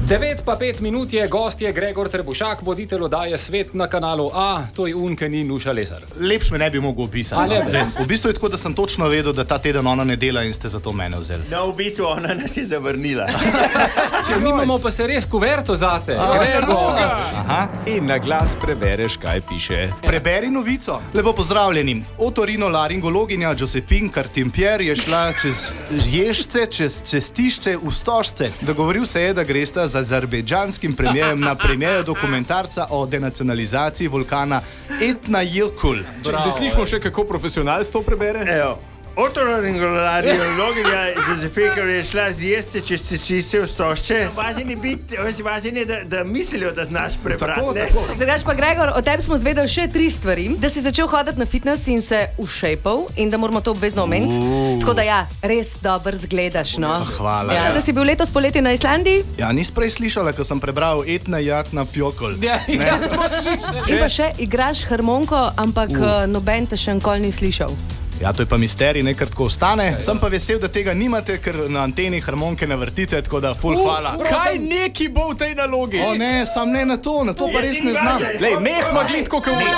9:05 je, gost je Gregor Trebušak, voditelj oddaje Svet na kanalu A, to je Unke ni Nuša Lesar. Lepš me ne bi mogel opisati. V bistvu je tako, da sem točno vedel, da ta teden ona ne dela in ste zato mene vzeli. No, v bistvu ona nas je zavrnila. Mi imamo pa se res kuverto zate. Gregor! In na glas prebereš, kaj piše. Preberi novico. Lepo pozdravljeni. Otorinolaringologinja Josephine Cartier je šla čez ježce, čez cestišče v Stožce. Dogovoril se je, da gresta z azerbejdžanskim premijerom na premijejo dokumentarca o denacionalizaciji vulkana Etna Yilkul. Da slišimo še, kako profesionalc to prebere? Evo. Otorinolaringologinja Josephine je šla z ježce čez cestišče v Stožce. Važen je, da mislijo, da znaš prebrati. Zdaj pa, Gregor, o tebi smo zvedeli še 3 stvari. Da si začel hoditi na fitness in se ušejpal in da moramo to obvezno omeniti. Tako da ja, res dobro zgledaš, no. Hvala. Ja, da si bil letos poleti na Islandiji. Ja, nis prej slišala, ko sem prebral Etna Yilkul. Ja, smo slišali. In pa še igraš harmoniko, ampak noben te še nikoli ni slišal. Ja, to je pa misterij, nekaj tako ostane. Sem pa vesel, da tega nimate, ker na anteni harmonike ne vrtite, tako da ful hvala. Kaj neki bo v tej nalogi? O ne, sam ne na to pa res ne znam. Lej, meh maglitko kavuna.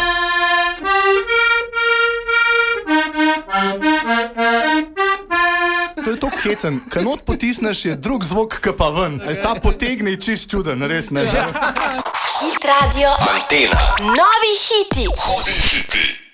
To je tok hecen. Kanot potisneš, je drug zvok, ka pa ven. Ta potegne čist čuden, res ne. Hit radio. Antena. Novi hiti. Hudi hiti.